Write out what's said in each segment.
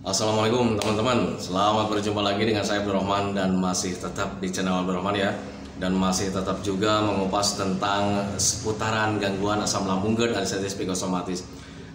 Assalamualaikum teman-teman, selamat berjumpa lagi dengan saya Abdurrahman dan masih tetap di channel Abdurrahman ya. Dan masih tetap juga mengupas tentang seputaran gangguan asam lambung dan anestesi psikosomatis.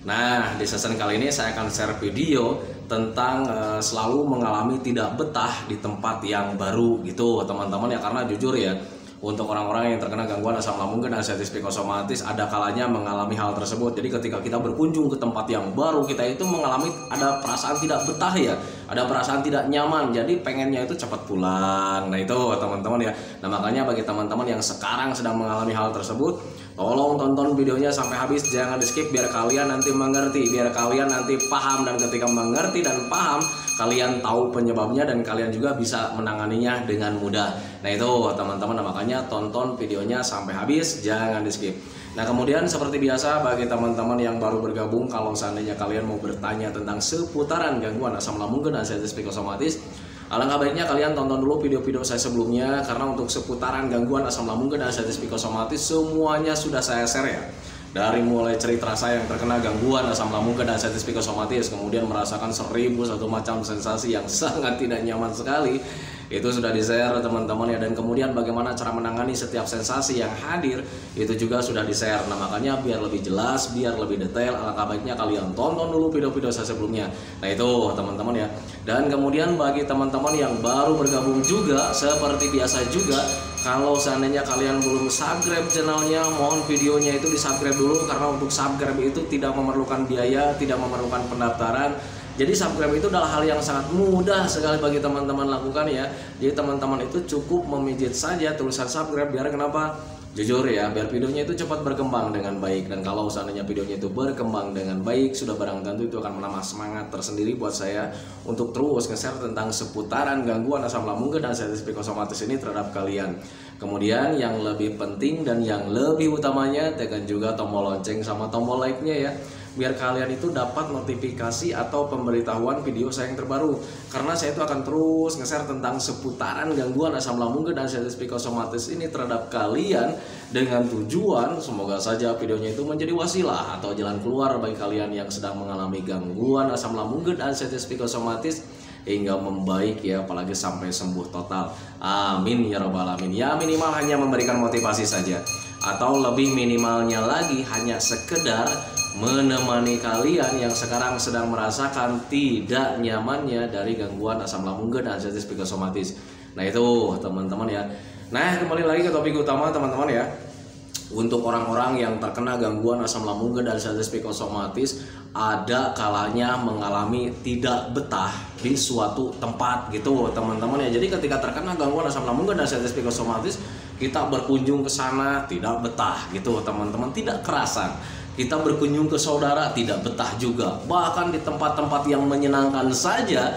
Nah, di season kali ini saya akan share video tentang selalu mengalami tidak betah di tempat yang baru gitu teman-teman ya. Karena jujur ya, untuk orang-orang yang terkena gangguan asam lambung dan anestesi psikosomatis ada kalanya mengalami hal tersebut. Jadi ketika kita berkunjung ke tempat yang baru, kita itu mengalami ada perasaan tidak betah ya, ada perasaan tidak nyaman. Jadi pengennya itu cepat pulang. Nah itu teman-teman ya. Nah makanya bagi teman-teman yang sekarang sedang mengalami hal tersebut, tolong tonton videonya sampai habis, jangan di skip biar kalian nanti mengerti, biar kalian nanti paham, dan ketika mengerti dan paham kalian tahu penyebabnya dan kalian juga bisa menanganinya dengan mudah. Nah itu teman-teman, makanya tonton videonya sampai habis, jangan di skip. Nah kemudian seperti biasa bagi teman-teman yang baru bergabung, kalau seandainya kalian mau bertanya tentang seputaran gangguan asam lambung dan anestesi psikosomatis, alangkah baiknya kalian tonton dulu video-video saya sebelumnya, karena untuk seputaran gangguan asam lambung dan anestesi psikosomatis semuanya sudah saya share ya. Dari mulai cerita saya yang terkena gangguan asam lambung dan anestesi psikosomatis, kemudian merasakan 1001 macam sensasi yang sangat tidak nyaman sekali, itu sudah di-share teman-teman ya. Dan kemudian bagaimana cara menangani setiap sensasi yang hadir, itu juga sudah di-share. Nah makanya biar lebih jelas, biar lebih detail, alangkah baiknya kalian tonton dulu video-video saya sebelumnya. Nah itu teman-teman ya. Dan kemudian bagi teman-teman yang baru bergabung juga, seperti biasa juga, kalau seandainya kalian belum subscribe channelnya, mohon videonya itu di subscribe dulu, karena untuk subscribe itu tidak memerlukan biaya, tidak memerlukan pendaftaran. Jadi subscribe itu adalah hal yang sangat mudah sekali bagi teman-teman lakukan ya. Jadi teman-teman itu cukup memijit saja tulisan subscribe, biar kenapa? Jujur ya, biar videonya itu cepat berkembang dengan baik. Dan kalau seandainya videonya itu berkembang dengan baik, sudah barang tentu itu akan menambah semangat tersendiri buat saya untuk terus nge-share tentang seputaran gangguan asam lambung dan anestesi psikosomatis ini terhadap kalian. Kemudian yang lebih penting dan yang lebih utamanya, tekan juga tombol lonceng sama tombol like-nya ya, biar kalian itu dapat notifikasi atau pemberitahuan video saya yang terbaru. Karena saya itu akan terus nge-share tentang seputaran gangguan asam lambung dan anestesi psikosomatis ini terhadap kalian, dengan tujuan semoga saja videonya itu menjadi wasilah atau jalan keluar bagi kalian yang sedang mengalami gangguan asam lambung dan anestesi psikosomatis hingga membaik ya, apalagi sampai sembuh total. Amin ya rabbal alamin. Ya minimal hanya memberikan motivasi saja, atau lebih minimalnya lagi hanya sekedar menemani kalian yang sekarang sedang merasakan tidak nyamannya dari gangguan asam lambung dan anestesi psikosomatis. Nah itu teman-teman ya. Nah kembali lagi ke topik utama teman-teman ya. Untuk orang-orang yang terkena gangguan asam lambung dan anestesi psikosomatis, ada kalanya mengalami tidak betah di suatu tempat gitu teman-teman ya. Jadi ketika terkena gangguan asam lambung dan anestesi psikosomatis, kita berkunjung ke sana tidak betah gitu teman-teman, tidak kerasan. Kita berkunjung ke saudara tidak betah juga. Bahkan di tempat-tempat yang menyenangkan saja,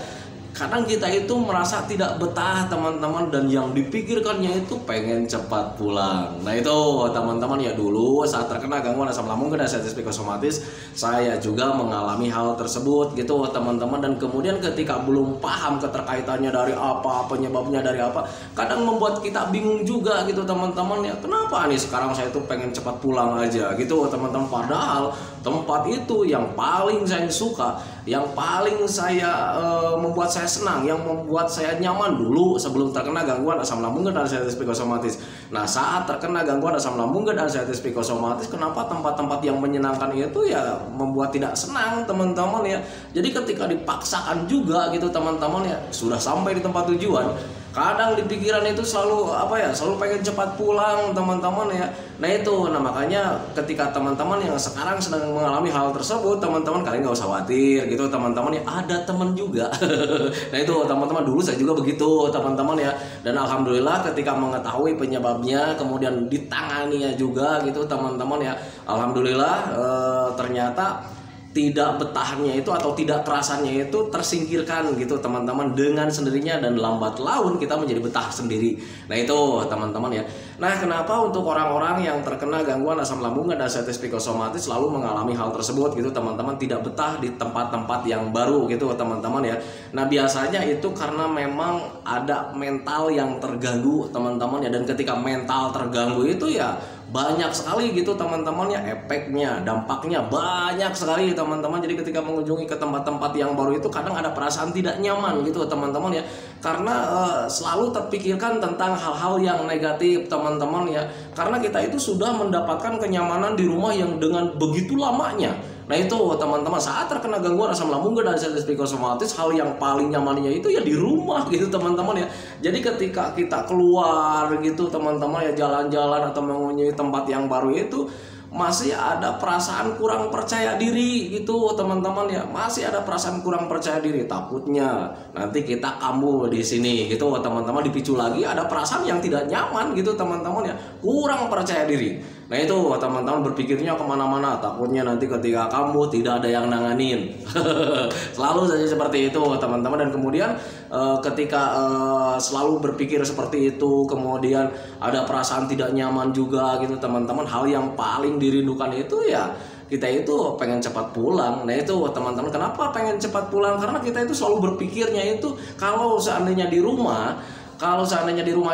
kadang kita itu merasa tidak betah teman-teman, dan yang dipikirkannya itu pengen cepat pulang. Nah itu teman-teman ya, dulu saat terkena gangguan asam lambung dan anestesi psikosomatis, saya juga mengalami hal tersebut gitu teman-teman. Dan kemudian ketika belum paham keterkaitannya dari apa, penyebabnya dari apa, kadang membuat kita bingung juga gitu teman-teman ya. Kenapa nih sekarang saya tuh pengen cepat pulang aja gitu teman-teman, padahal tempat itu yang paling saya suka, yang paling saya membuat saya senang, yang membuat saya nyaman dulu sebelum terkena gangguan asam lambung dan anestesi psikosomatis. Nah saat terkena gangguan asam lambung dan anestesi psikosomatis, kenapa tempat-tempat yang menyenangkan itu ya membuat tidak senang teman-teman ya. Jadi ketika dipaksakan juga gitu teman-teman ya, sudah sampai di tempat tujuan, kadang di pikiran itu selalu selalu pengen cepat pulang teman-teman ya. Nah itu, nah makanya ketika teman-teman yang sekarang sedang mengalami hal tersebut, teman-teman kalian nggak usah khawatir gitu teman-teman ya, ada teman juga. Nah itu teman-teman, dulu saya juga begitu teman-teman ya. Dan alhamdulillah ketika mengetahui penyebabnya, kemudian ditanganinya juga gitu teman-teman ya, alhamdulillah ternyata tidak betahnya itu atau tidak kerasannya itu tersingkirkan gitu teman-teman dengan sendirinya, dan lambat laun kita menjadi betah sendiri. Nah itu teman-teman ya. Nah kenapa untuk orang-orang yang terkena gangguan asam lambung dan anestesi psikosomatis selalu mengalami hal tersebut gitu teman-teman, tidak betah di tempat-tempat yang baru gitu teman-teman ya. Nah biasanya itu karena memang ada mental yang terganggu teman-teman ya, dan ketika mental terganggu itu ya banyak sekali gitu teman-teman ya, efeknya, dampaknya banyak sekali teman-teman. Jadi ketika mengunjungi ke tempat-tempat yang baru itu kadang ada perasaan tidak nyaman gitu teman-teman ya, karena selalu terpikirkan tentang hal-hal yang negatif teman-teman ya, karena kita itu sudah mendapatkan kenyamanan di rumah yang dengan begitu lamanya. Nah itu teman-teman, saat terkena gangguan asam lambung dan anxiety psikosomatis, hal yang paling nyamannya itu ya di rumah gitu teman-teman ya. Jadi ketika kita keluar gitu teman-teman ya, jalan-jalan atau mengunjungi tempat yang baru itu masih ada perasaan kurang percaya diri gitu teman-teman ya, masih ada perasaan kurang percaya diri, takutnya nanti kita kambuh di sini gitu teman-teman, dipicu lagi ada perasaan yang tidak nyaman gitu teman-teman ya, kurang percaya diri. Nah itu teman-teman berpikirnya kemana-mana, takutnya nanti ketika kambuh tidak ada yang nanganin. Selalu saja seperti itu teman-teman. Dan kemudian ketika selalu berpikir seperti itu, kemudian ada perasaan tidak nyaman juga gitu teman-teman, hal yang paling dirindukan itu ya kita itu pengen cepat pulang. Nah itu teman-teman, kenapa pengen cepat pulang? Karena kita itu selalu berpikirnya itu kalau seandainya di rumah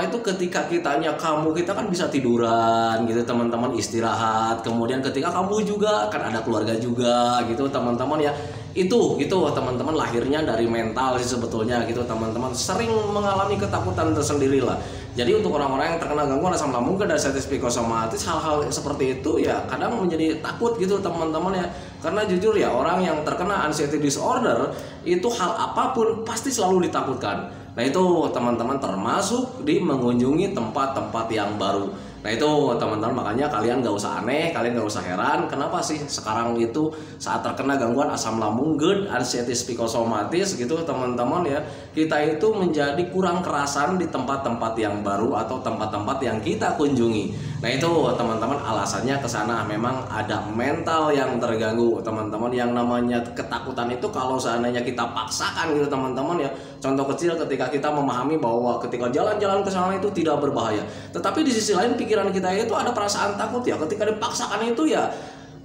itu ketika kitanya kamu, kita kan bisa tiduran gitu teman-teman, istirahat. Kemudian ketika kamu juga kan ada keluarga juga gitu teman-teman ya. Itu teman-teman lahirnya dari mental sih sebetulnya gitu teman-teman, sering mengalami ketakutan tersendiri lah. Jadi untuk orang-orang yang terkena gangguan asam lambung dan anxiety psikosomatis, hal-hal seperti itu ya kadang menjadi takut gitu teman-teman ya. Karena jujur ya, orang yang terkena anxiety disorder itu hal apapun pasti selalu ditakutkan. Nah itu teman-teman, termasuk di mengunjungi tempat-tempat yang baru. Nah itu teman-teman, makanya kalian gak usah aneh, kalian gak usah heran kenapa sih sekarang itu saat terkena gangguan asam lambung, GERD, anxiety psikosomatis gitu teman-teman ya, kita itu menjadi kurang kerasan di tempat-tempat yang baru atau tempat-tempat yang kita kunjungi. Nah itu teman-teman, alasannya ke sana memang ada mental yang terganggu teman-teman. Yang namanya ketakutan itu kalau seandainya kita paksakan gitu teman-teman ya, contoh kecil ketika kita memahami bahwa ketika jalan-jalan ke sana itu tidak berbahaya, tetapi di sisi lain pikiran kita itu ada perasaan takut ya, ketika dipaksakan itu ya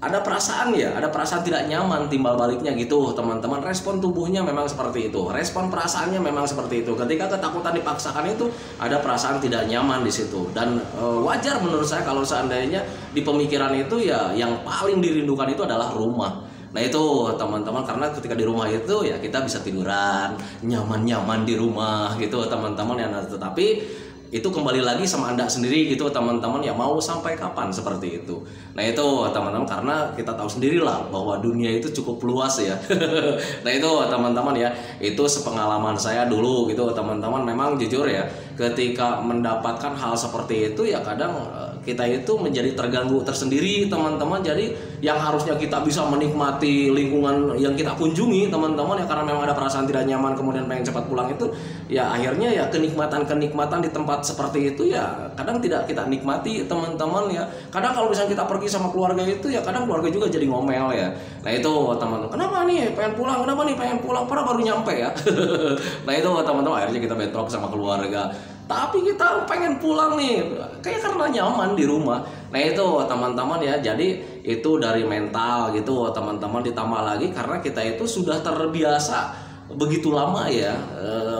ada perasaan tidak nyaman timbal baliknya gitu teman-teman. Respon tubuhnya memang seperti itu, respon perasaannya memang seperti itu. Ketika ketakutan dipaksakan itu ada perasaan tidak nyaman di situ. Dan wajar menurut saya kalau seandainya di pemikiran itu ya yang paling dirindukan itu adalah rumah. Nah itu teman-teman, karena ketika di rumah itu ya kita bisa tiduran nyaman-nyaman di rumah gitu teman-teman ya. Nah, tetapi itu kembali lagi sama Anda sendiri gitu teman-teman ya, mau sampai kapan seperti itu. Nah itu teman-teman, karena kita tahu sendirilah bahwa dunia itu cukup luas ya. Nah itu teman-teman ya, itu sepengalaman saya dulu gitu teman-teman. Memang jujur ya, ketika mendapatkan hal seperti itu ya kadang kita itu menjadi terganggu tersendiri teman-teman. Jadi yang harusnya kita bisa menikmati lingkungan yang kita kunjungi teman-teman ya, karena memang ada perasaan tidak nyaman kemudian pengen cepat pulang itu ya, akhirnya ya kenikmatan di tempat seperti itu ya kadang tidak kita nikmati teman-teman ya. Kadang kalau misalnya kita pergi sama keluarga itu ya kadang keluarga juga jadi ngomel ya. Nah itu teman-teman, kenapa nih pengen pulang, padahal baru nyampe ya. Nah itu teman-teman, akhirnya kita bentrok sama keluarga, tapi kita pengen pulang nih kayak karena nyaman di rumah. Nah itu teman-teman ya, jadi itu dari mental gitu teman-teman, ditambah lagi karena kita itu sudah terbiasa begitu lama ya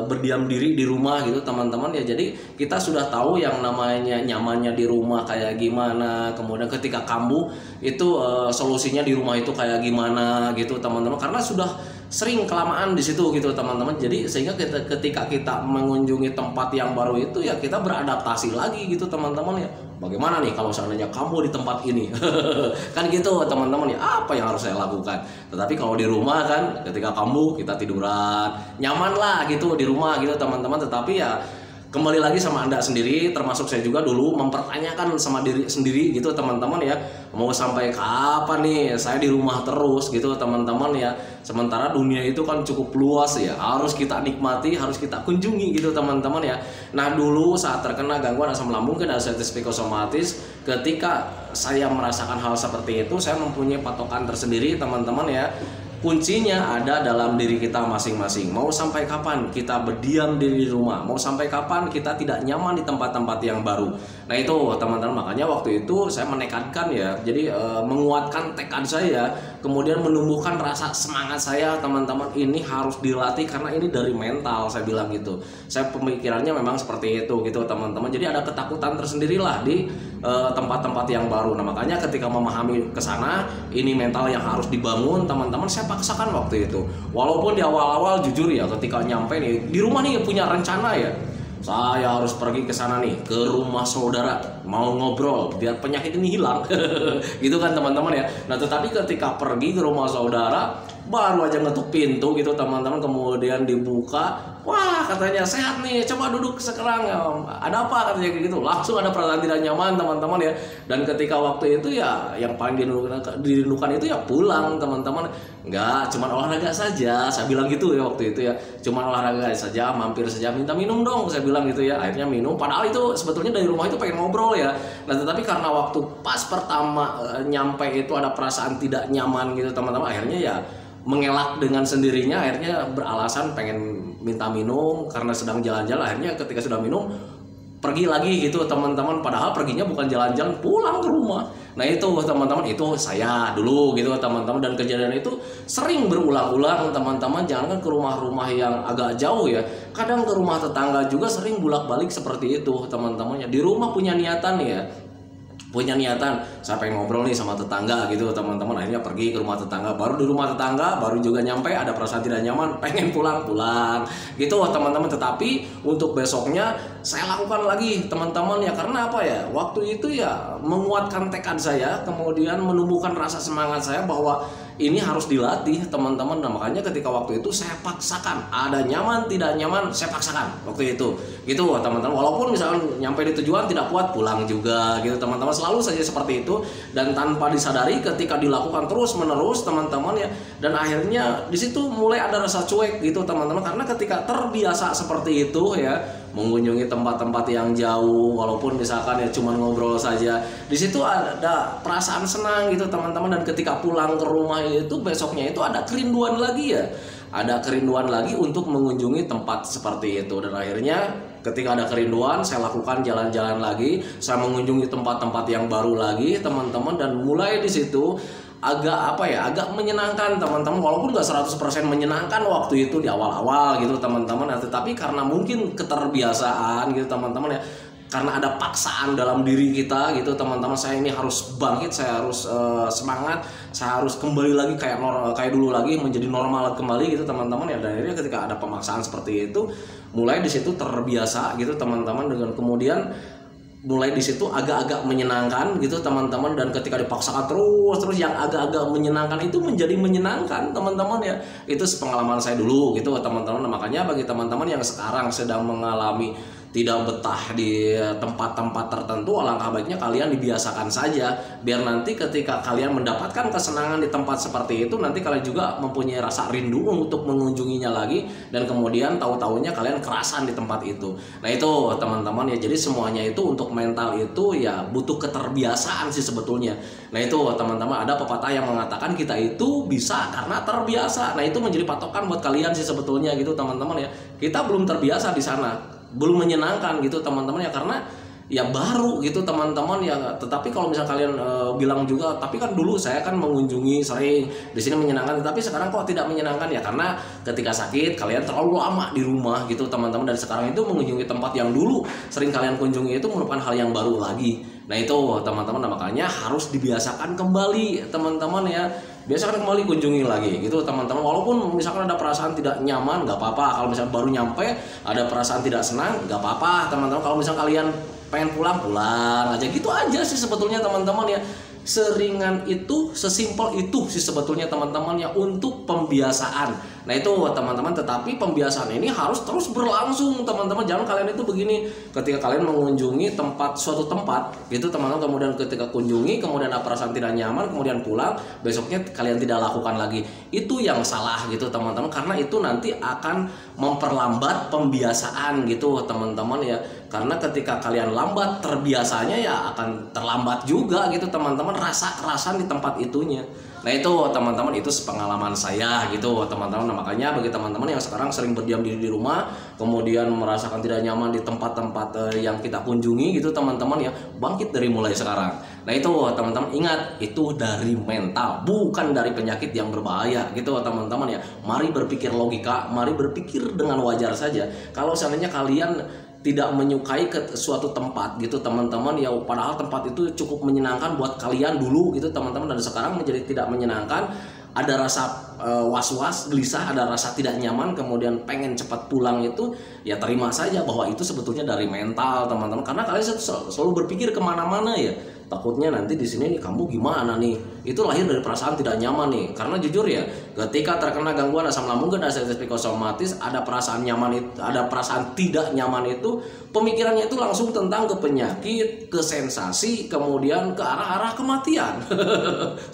berdiam diri di rumah gitu teman-teman ya. Jadi kita sudah tahu yang namanya nyamannya di rumah kayak gimana, kemudian ketika kambuh itu solusinya di rumah itu kayak gimana gitu teman-teman, karena sudah sering kelamaan di situ gitu teman-teman. Jadi sehingga ketika kita mengunjungi tempat yang baru itu ya kita beradaptasi lagi gitu teman-teman ya. Bagaimana nih kalau seandainya kamu di tempat ini? Kan gitu teman-teman ya, apa yang harus saya lakukan? Tetapi kalau di rumah kan ketika kamu kita tiduran nyaman lah gitu di rumah gitu teman-teman. Tetapi ya kembali lagi sama Anda sendiri, termasuk saya juga dulu mempertanyakan sama diri sendiri gitu teman-teman ya, mau sampai kapan nih saya di rumah terus gitu teman-teman ya. Sementara dunia itu kan cukup luas ya, harus kita nikmati, harus kita kunjungi gitu teman-teman ya. Nah dulu saat terkena gangguan asam lambung dan anxiety psikosomatis, ketika saya merasakan hal seperti itu, saya mempunyai patokan tersendiri teman-teman ya. Kuncinya ada dalam diri kita masing-masing. Mau sampai kapan kita berdiam diri di rumah? Mau sampai kapan kita tidak nyaman di tempat-tempat yang baru? Nah itu teman-teman, makanya waktu itu saya menekadkan ya, jadi menguatkan tekad saya, kemudian menumbuhkan rasa semangat saya, teman-teman, ini harus dilatih karena ini dari mental, saya bilang gitu. Saya pemikirannya memang seperti itu gitu teman-teman. Jadi ada ketakutan tersendirilah di tempat-tempat yang baru. Nah makanya ketika memahami ke sana, ini mental yang harus dibangun teman-teman, saya paksakan waktu itu. Walaupun di awal-awal jujur ya, ketika nyampe nih di rumah nih punya rencana ya, saya harus pergi ke sana nih, ke rumah saudara, mau ngobrol biar penyakit ini hilang. Gitu kan teman-teman ya. Nah tetapi ketika pergi ke rumah saudara, baru aja ngetuk pintu gitu teman-teman, kemudian dibuka, wah katanya sehat nih, coba duduk sekarang ya. Ada apa katanya kayak gitu. Langsung ada perasaan tidak nyaman teman-teman ya. Dan ketika waktu itu ya yang paling dirindukan itu ya pulang teman-teman. Enggak, cuman olahraga saja, saya bilang gitu ya waktu itu ya. Cuman olahraga saja, mampir saja, minta minum dong, saya bilang gitu ya. Akhirnya minum, padahal itu sebetulnya dari rumah itu pengen ngobrol ya. Nah tetapi karena waktu pas pertama nyampe itu ada perasaan tidak nyaman gitu teman-teman, akhirnya ya mengelak dengan sendirinya, akhirnya beralasan pengen minta minum karena sedang jalan-jalan. Akhirnya ketika sudah minum, pergi lagi gitu teman-teman, padahal perginya bukan jalan-jalan, pulang ke rumah. Nah itu teman-teman, itu saya dulu gitu teman-teman, dan kejadian itu sering berulang-ulang teman-teman. Jangan kan ke rumah-rumah yang agak jauh ya, kadang ke rumah tetangga juga sering bolak-balik seperti itu teman-teman. Di rumah punya niatan ya, punya niatan saya pengen ngobrol nih sama tetangga gitu teman-teman, akhirnya pergi ke rumah tetangga, baru di rumah tetangga baru juga nyampe ada perasaan tidak nyaman, pengen pulang gitu teman-teman. Tetapi untuk besoknya saya lakukan lagi teman-teman ya, karena apa ya, waktu itu ya menguatkan tekad saya, kemudian menumbuhkan rasa semangat saya bahwa ini harus dilatih teman-teman. Nah makanya ketika waktu itu saya paksakan, ada nyaman tidak nyaman saya paksakan waktu itu gitu teman-teman. Walaupun misalkan nyampe di tujuan tidak kuat, pulang juga gitu teman-teman, selalu saja seperti itu. Dan tanpa disadari ketika dilakukan terus menerus teman-teman ya, dan akhirnya di situ mulai ada rasa cuek gitu teman-teman, karena ketika terbiasa seperti itu ya, mengunjungi tempat-tempat yang jauh, walaupun misalkan ya cuma ngobrol saja, di situ ada perasaan senang gitu teman-teman. Dan ketika pulang ke rumah itu besoknya itu ada kerinduan lagi ya, ada kerinduan lagi untuk mengunjungi tempat seperti itu. Dan akhirnya ketika ada kerinduan, saya lakukan jalan-jalan lagi, saya mengunjungi tempat-tempat yang baru lagi teman-teman, dan mulai di situ agak apa ya, agak menyenangkan teman-teman, walaupun gak 100% menyenangkan waktu itu di awal-awal gitu teman-teman. Tetapi karena mungkin keterbiasaan gitu teman-teman ya, karena ada paksaan dalam diri kita gitu teman-teman, saya ini harus bangkit, saya harus semangat, saya harus kembali lagi kayak dulu lagi, menjadi normal kembali gitu teman-teman ya. Dan akhirnya ketika ada pemaksaan seperti itu, mulai di situ terbiasa gitu teman-teman, dengan kemudian mulai di situ agak-agak menyenangkan gitu teman-teman. Dan ketika dipaksakan terus yang agak-agak menyenangkan itu menjadi menyenangkan teman-teman ya. Itu pengalaman saya dulu gitu teman-teman. Nah, makanya bagi teman-teman yang sekarang sedang mengalami tidak betah di tempat-tempat tertentu, alangkah baiknya kalian dibiasakan saja, biar nanti ketika kalian mendapatkan kesenangan di tempat seperti itu, nanti kalian juga mempunyai rasa rindu untuk mengunjunginya lagi, dan kemudian tahu-tahunya kalian kerasan di tempat itu. Nah itu teman-teman ya, jadi semuanya itu untuk mental itu ya butuh keterbiasaan sih sebetulnya. Nah itu teman-teman, ada pepatah yang mengatakan kita itu bisa karena terbiasa. Nah itu menjadi patokan buat kalian sih sebetulnya gitu teman-teman ya. Kita belum terbiasa di sana, belum menyenangkan gitu teman-teman ya, karena ya baru gitu teman-teman ya. Tetapi kalau misal kalian bilang juga, tapi kan dulu saya kan mengunjungi sering di sini menyenangkan, tetapi sekarang kok tidak menyenangkan ya, karena ketika sakit kalian terlalu lama di rumah gitu teman-teman, dan sekarang itu mengunjungi tempat yang dulu sering kalian kunjungi itu merupakan hal yang baru lagi. Nah itu teman-teman, nah, makanya harus dibiasakan kembali teman-teman ya. Biasakan kembali kunjungi lagi gitu teman-teman. Walaupun misalkan ada perasaan tidak nyaman, nggak apa-apa. Kalau misalkan baru nyampe ada perasaan tidak senang, nggak apa-apa teman-teman. Kalau misalkan kalian pengen pulang aja gitu aja sih sebetulnya teman-teman ya. Seringan itu, sesimpel itu sih sebetulnya teman-teman ya, untuk pembiasaan. Nah itu teman-teman, tetapi pembiasaan ini harus terus berlangsung teman-teman. Jangan kalian itu begini, ketika kalian mengunjungi suatu tempat gitu teman-teman, kemudian ketika kunjungi kemudian ada perasaan tidak nyaman, kemudian pulang, besoknya kalian tidak lakukan lagi. Itu yang salah gitu teman-teman, karena itu nanti akan memperlambat pembiasaan gitu teman-teman ya. Karena ketika kalian lambat terbiasanya ya akan terlambat juga gitu teman-teman, rasa kerasan di tempat itunya. Nah itu teman-teman, itu pengalaman saya gitu teman-teman. Nah, makanya bagi teman-teman yang sekarang sering berdiam diri di rumah, kemudian merasakan tidak nyaman di tempat-tempat yang kita kunjungi gitu teman-teman ya, bangkit dari mulai sekarang. Nah itu teman-teman, ingat, itu dari mental, bukan dari penyakit yang berbahaya gitu teman-teman ya. Mari berpikir logika, mari berpikir dengan wajar saja. Kalau seandainya kalian tidak menyukai ke suatu tempat gitu teman-teman ya, padahal tempat itu cukup menyenangkan buat kalian dulu gitu teman-teman, dan sekarang menjadi tidak menyenangkan, ada rasa was-was, gelisah, ada rasa tidak nyaman, kemudian pengen cepat pulang, itu ya terima saja bahwa itu sebetulnya dari mental teman-teman, karena kalian selalu berpikir kemana-mana ya, takutnya nanti di sini nih kamu gimana nih, itu lahir dari perasaan tidak nyaman nih. Karena jujur ya, ketika terkena gangguan asam lambung dan sensitif psikosomatis, ada perasaan nyaman itu, ada perasaan tidak nyaman itu, pemikirannya itu langsung tentang ke penyakit, ke sensasi, kemudian ke arah-arah kematian.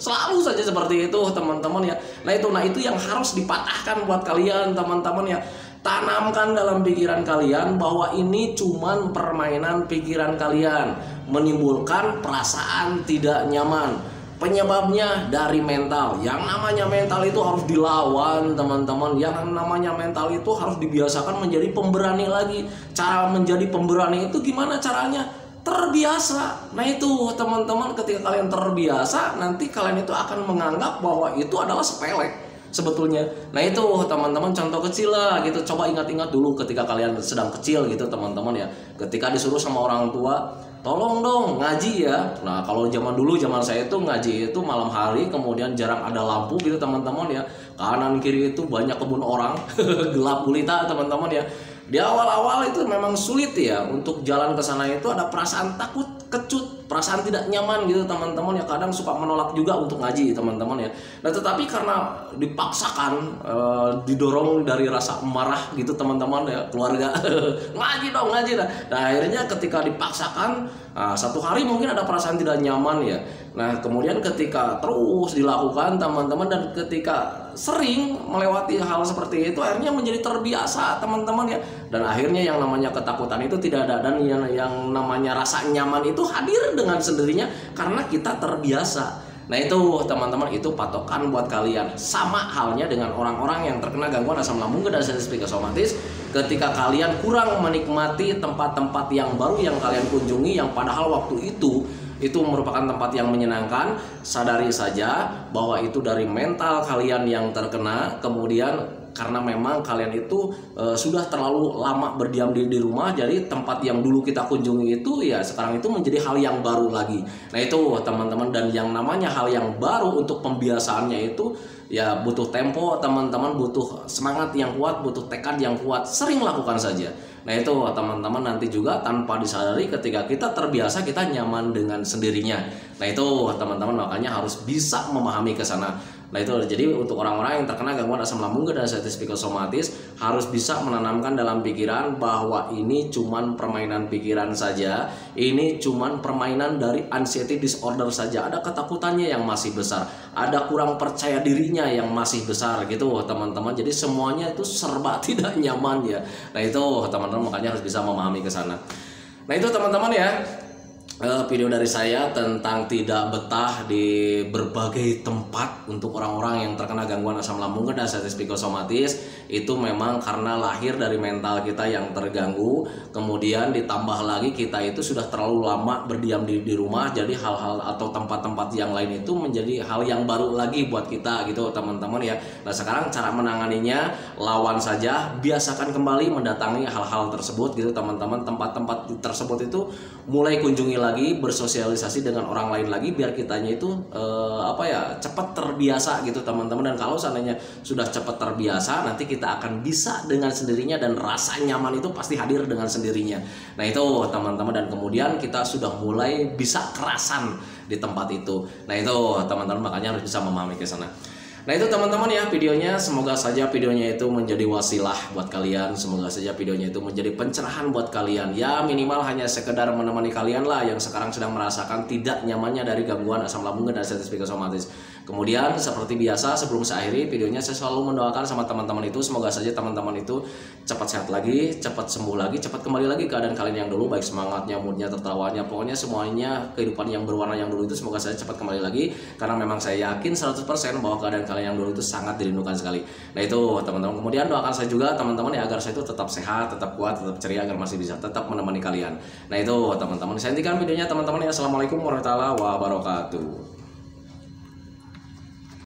Selalu saja seperti itu teman-teman ya. Nah itu yang harus dipatahkan buat kalian teman-teman ya. Tanamkan dalam pikiran kalian bahwa ini cuman permainan pikiran kalian, menimbulkan perasaan tidak nyaman. Penyebabnya dari mental. Yang namanya mental itu harus dilawan teman-teman. Yang namanya mental itu harus dibiasakan menjadi pemberani lagi. Cara menjadi pemberani itu gimana caranya? Terbiasa. Nah itu teman-teman, ketika kalian terbiasa, nanti kalian itu akan menganggap bahwa itu adalah sepele sebetulnya. Nah itu teman-teman, contoh kecil lah gitu. Coba ingat-ingat dulu ketika kalian sedang kecil gitu teman-teman ya, ketika disuruh sama orang tua, tolong dong ngaji ya. Nah kalau zaman dulu, zaman saya itu ngaji itu malam hari, kemudian jarang ada lampu gitu teman-teman ya, kanan kiri itu banyak kebun orang, gelap gulita teman-teman ya. Di awal-awal itu memang sulit ya untuk jalan ke sana, itu ada perasaan takut, kecut, perasaan tidak nyaman gitu teman-teman ya, kadang suka menolak juga untuk ngaji teman-teman ya. Nah tetapi karena dipaksakan, didorong dari rasa marah gitu teman-teman ya, keluarga ngaji dong, ngaji dah. Nah akhirnya ketika dipaksakan, satu hari mungkin ada perasaan tidak nyaman ya. Nah kemudian ketika terus dilakukan teman-teman, dan ketika sering melewati hal seperti itu, akhirnya menjadi terbiasa teman-teman ya. Dan akhirnya yang namanya ketakutan itu tidak ada, dan yang namanya rasa nyaman itu hadir dengan sendirinya karena kita terbiasa. Nah itu teman-teman, itu patokan buat kalian. Sama halnya dengan orang-orang yang terkena gangguan asam lambung dan sensitif psikosomatis. Ketika kalian kurang menikmati tempat-tempat yang baru yang kalian kunjungi, yang padahal waktu itu merupakan tempat yang menyenangkan, sadari saja bahwa itu dari mental kalian yang terkena. Kemudian karena memang kalian itu sudah terlalu lama berdiam diri di rumah, jadi tempat yang dulu kita kunjungi itu ya sekarang itu menjadi hal yang baru lagi. Nah itu teman-teman, dan yang namanya hal yang baru untuk pembiasaannya itu ya butuh tempo teman-teman, butuh semangat yang kuat, butuh tekad yang kuat, sering lakukan saja. Nah itu teman-teman, nanti juga tanpa disadari ketika kita terbiasa, kita nyaman dengan sendirinya. Nah itu teman-teman, makanya harus bisa memahami ke sana. Nah itu jadi untuk orang-orang yang terkena gangguan asam lambung dan sensitif psikosomatis, harus bisa menanamkan dalam pikiran bahwa ini cuman permainan pikiran saja, ini cuman permainan dari anxiety disorder saja. Ada ketakutannya yang masih besar, ada kurang percaya dirinya yang masih besar gitu teman-teman. Jadi semuanya itu serba tidak nyaman ya. Nah itu teman-teman, makanya harus bisa memahami ke sana. Nah itu teman-teman ya, video dari saya tentang tidak betah di berbagai tempat untuk orang-orang yang terkena gangguan asam lambung dan sensitif psikosomatis. Itu memang karena lahir dari mental kita yang terganggu, kemudian ditambah lagi kita itu sudah terlalu lama berdiam diri di rumah, jadi hal-hal atau tempat-tempat yang lain itu menjadi hal yang baru lagi buat kita gitu teman-teman ya. Nah sekarang cara menanganinya, lawan saja, biasakan kembali mendatangi hal-hal tersebut gitu teman-teman. Tempat-tempat tersebut itu mulai kunjungi lagi, bersosialisasi dengan orang lain lagi, biar kitanya itu cepat terbiasa gitu teman-teman. Dan kalau seandainya sudah cepat terbiasa, nanti kita akan bisa dengan sendirinya, dan rasa nyaman itu pasti hadir dengan sendirinya. Nah itu teman-teman, dan kemudian kita sudah mulai bisa kerasan di tempat itu. Nah itu teman-teman, makanya harus bisa memahami ke sana. Nah itu teman-teman ya videonya, semoga saja videonya itu menjadi wasilah buat kalian, semoga saja videonya itu menjadi pencerahan buat kalian. Ya minimal hanya sekedar menemani kalian lah yang sekarang sedang merasakan tidak nyamannya dari gangguan asam lambung dan sensitif psikosomatis. Kemudian seperti biasa sebelum saya akhiri videonya, saya selalu mendoakan sama teman-teman itu, semoga saja teman-teman itu cepat sehat lagi, cepat sembuh lagi, cepat kembali lagi keadaan kalian yang dulu, baik semangatnya, moodnya, tertawanya, pokoknya semuanya kehidupan yang berwarna yang dulu itu semoga saja cepat kembali lagi, karena memang saya yakin 100% bahwa keadaan kalian yang dulu itu sangat dirindukan sekali. Nah itu teman-teman, kemudian doakan saya juga teman-teman ya agar saya itu tetap sehat, tetap kuat, tetap ceria, agar masih bisa tetap menemani kalian. Nah itu teman-teman, saya hentikan videonya teman-teman ya. Assalamualaikum warahmatullahi wabarakatuh.